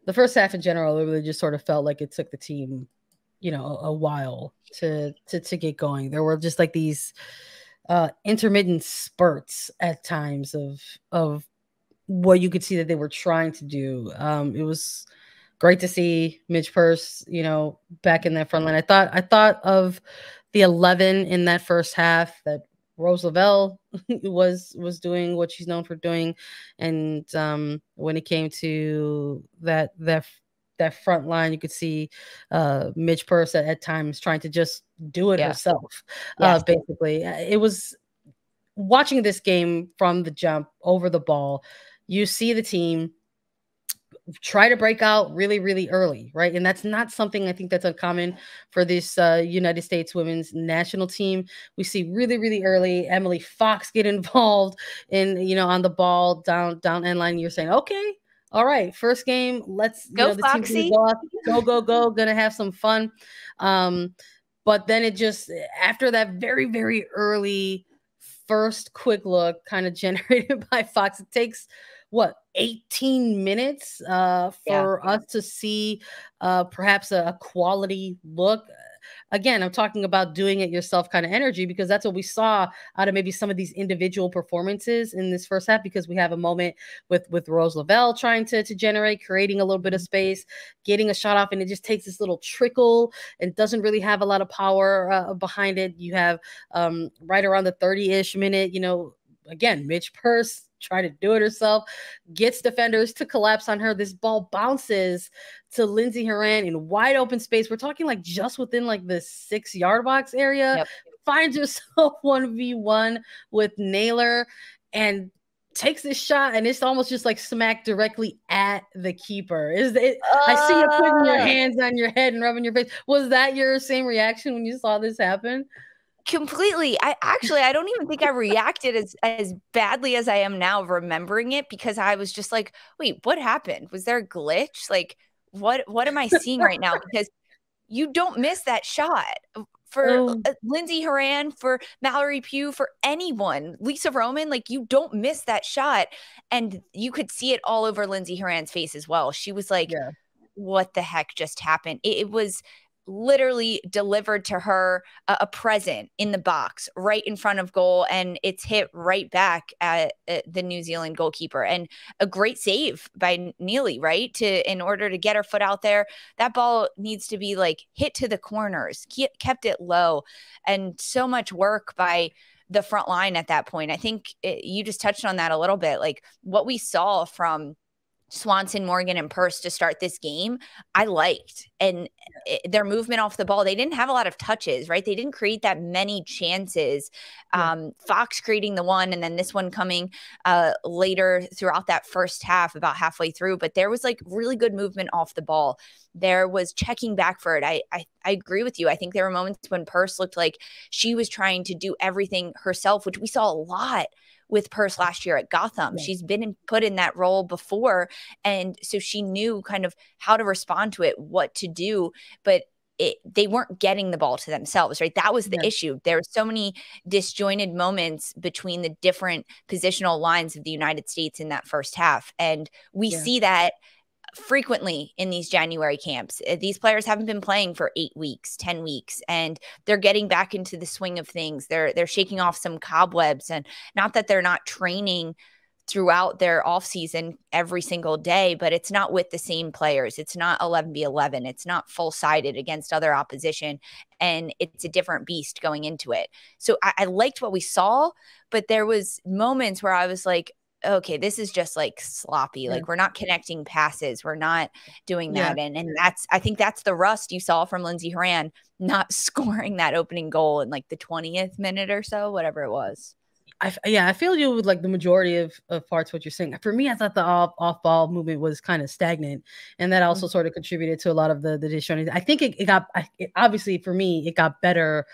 the first half in general, it really just sort of felt like it took the team, a while to get going. There were just like these intermittent spurts at times of what you could see that they were trying to do. It was great to see Midge Purce, back in that front line. I thought of the 11 in that first half that Rose Lavelle was doing what she's known for doing, and when it came to that front line, you could see Midge Purce at times trying to just do it herself. Yes. Basically, it was watching this game from the jump over the ball. You see the team try to break out really, really early, right? And that's not something I think that's uncommon for this United States women's national team. We see really, really early Emily Fox get involved in, on the ball down end line. You're saying, okay, all right, first game, let's go, the Foxy. Go, gonna have some fun. But then it just, after that very, very early first quick look kind of generated by Fox, it takes 18 minutes for us to see perhaps a quality look. Again, I'm talking about doing it yourself kind of energy, because that's what we saw out of maybe some of these individual performances in this first half, because we have a moment with Rose Lavelle trying to generate, creating a little bit of space, getting a shot off, and it just takes this little trickle and doesn't really have a lot of power behind it. You have right around the 30-ish minute, again, Midge Purce try to do it herself, gets defenders to collapse on her. This ball bounces to Lindsey Horan in wide open space. We're talking like just within like the 6-yard box area. Finds herself 1v1 with Naylor and takes this shot, and it's almost just like smacked directly at the keeper. I see you putting your hands on your head and rubbing your face. Was that your same reaction when you saw this happen? Completely. I don't even think I reacted as badly as I am now remembering it, because I was just like, wait, what happened? Was there a glitch? Like, what am I seeing right now? Because you don't miss that shot. For Lindsey Horan, for Mallory Pugh, for anyone, Lisa Roman, like, you don't miss that shot. And you could see it all over Lindsey Horan's face as well. She was like, what the heck just happened? It was literally delivered to her a present in the box right in front of goal, and it's hit right back at the New Zealand goalkeeper. And a great save by Neely, right? In order to get her foot out there. That ball needs to be like hit to the corners, kept it low, and so much work by the front line at that point. I think you just touched on that a little bit. Like, what we saw from Swanson, Morgan, and Purce to start this game, I liked. And their movement off the ball, they didn't have a lot of touches, right? They didn't create that many chances. Fox creating the one, and then this one coming later throughout that first half, about halfway through. But there was like really good movement off the ball. There was checking back for it. I agree with you. I think there were moments when Purce looked like she was trying to do everything herself, which we saw a lot with Purce last year at Gotham. She's been put in that role before, and so she knew kind of how to respond to it, what to do, but they weren't getting the ball to themselves, right? That was the issue. There were so many disjointed moments between the different positional lines of the United States in that first half, and we see that frequently in these January camps. These players haven't been playing for 8 weeks, 10 weeks, and they're getting back into the swing of things. They're shaking off some cobwebs, and not that they're not training throughout their off season every single day, but it's not with the same players. It's not 11v11. It's not full-sided against other opposition, and it's a different beast going into it. So I liked what we saw, but there was moments where I was like, okay, this is just like sloppy. Like, we're not connecting passes. We're not doing that. And I think that's the rust you saw from Lindsey Horan not scoring that opening goal in like the 20th minute or so, whatever it was. I feel you with like the majority of parts what you're saying. For me, I thought the off ball movement was kind of stagnant, and that also sort of contributed to a lot of the disjointing. I think it obviously for me it got better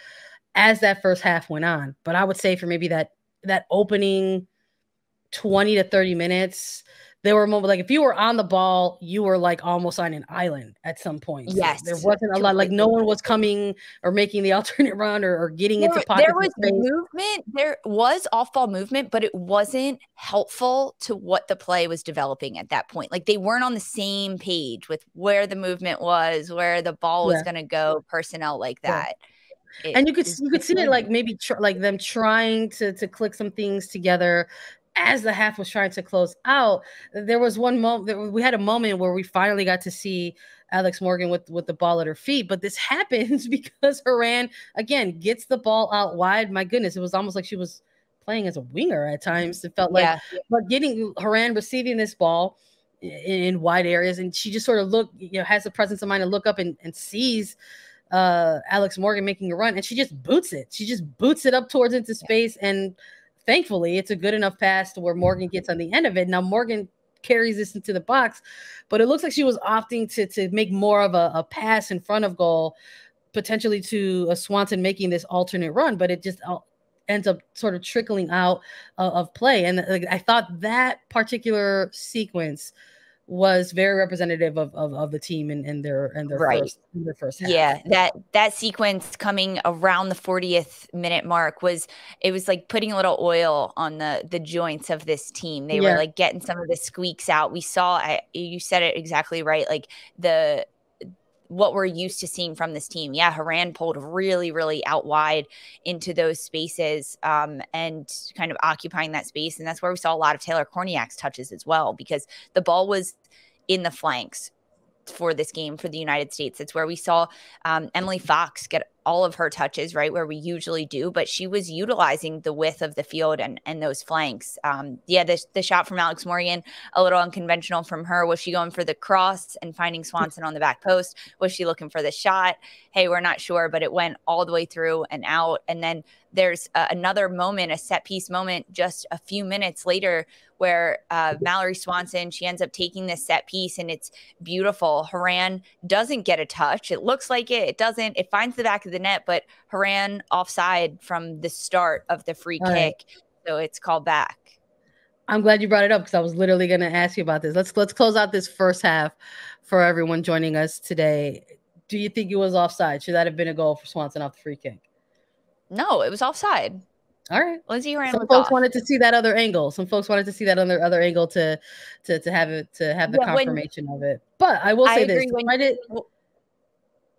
as that first half went on. But I would say for maybe that opening 20 to 30 minutes, there were moments like if you were on the ball, you were like almost on an island at some points. Yes, there wasn't a lot, like no one was coming or making the alternate run or getting into pockets. There was movement. There was off-ball movement, but it wasn't helpful to what the play was developing at that point. Like they weren't on the same page with where the movement was, where the ball was going to go, personnel like that. And you could see it like maybe like them trying to click some things together as the half was trying to close out. There was one moment, we had a moment where we finally got to see Alex Morgan with the ball at her feet, but this happens because Horan again gets the ball out wide. My goodness, it was almost like she was playing as a winger at times. It felt like, but getting Horan receiving this ball in wide areas, and she just sort of has the presence of mind to look up and sees Alex Morgan making a run, and she just boots it. She just boots it up towards into space, and thankfully, it's a good enough pass to where Morgan gets on the end of it. Now, Morgan carries this into the box, but it looks like she was opting to make more of a pass in front of goal, potentially to a Swanson making this alternate run, but it just ends up sort of trickling out of play. And I thought that particular sequence was very representative of the team and their first half. Yeah, that sequence coming around the 40th minute mark was like putting a little oil on the joints of this team. They were like getting some of the squeaks out. We saw, you said it exactly right, like what we're used to seeing from this team. Yeah, Horan pulled really, really out wide into those spaces and kind of occupying that space. And that's where we saw a lot of Taylor Korniak's touches as well, because the ball was in the flanks for this game for the United States. It's where we saw Emily Fox get all of her touches, right, where we usually do, but she was utilizing the width of the field and those flanks. The shot from Alex Morgan, a little unconventional from her. Was she going for the cross and finding Swanson on the back post? Was she looking for the shot? Hey, we're not sure, but it went all the way through and out. And then there's another moment, a set piece moment just a few minutes later where Mallory Swanson, she ends up taking this set piece and it's beautiful. Horan doesn't get a touch. It looks like it doesn't. It finds the back of the net, but Horan offside from the start of the free kick. So it's called back. I'm glad you brought it up because I was literally going to ask you about this. Let's close out this first half for everyone joining us today. Do you think it was offside? Should that have been a goal for Swanson off the free kick? No, it was offside. All right. Lindsey Horan. Some folks wanted to see that other angle. Some folks wanted to see that other angle to have the confirmation of it. But I will say this.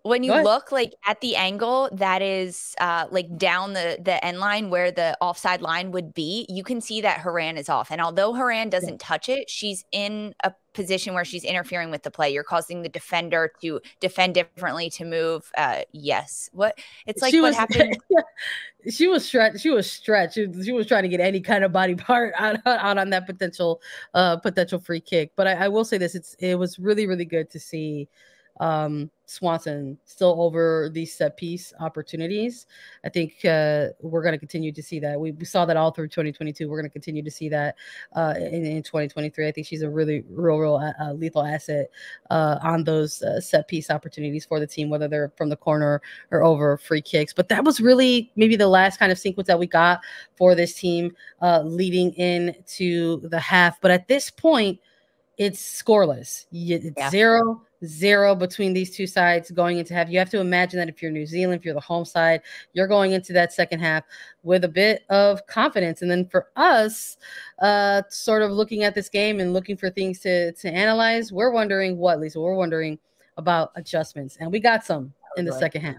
When you look like at the angle that is like down the end line where the offside line would be, you can see that Horan is off. And although Horan doesn't touch it, she's in a position where she's interfering with the play. You're causing the defender to defend differently, to move. Yes. What it's like what happened. She was stretched. She was trying to get any kind of body part out on that potential free kick. But I will say this, it was really, really good to see Swanson still over these set piece opportunities. I think we're going to continue to see that. We saw that all through 2022. We're going to continue to see that in 2023. I think she's a really real lethal asset on those set piece opportunities for the team, whether they're from the corner or over free kicks. But that was really maybe the last kind of sequence that we got for this team leading into the half. But at this point, it's scoreless. It's 0-0 between these two sides going into half. You have to imagine that if you're New Zealand, if you're the home side, you're going into that second half with a bit of confidence. And then for us, sort of looking at this game and looking for things to analyze, we're wondering what, Lisa? We're wondering about adjustments. And we got some in the second half.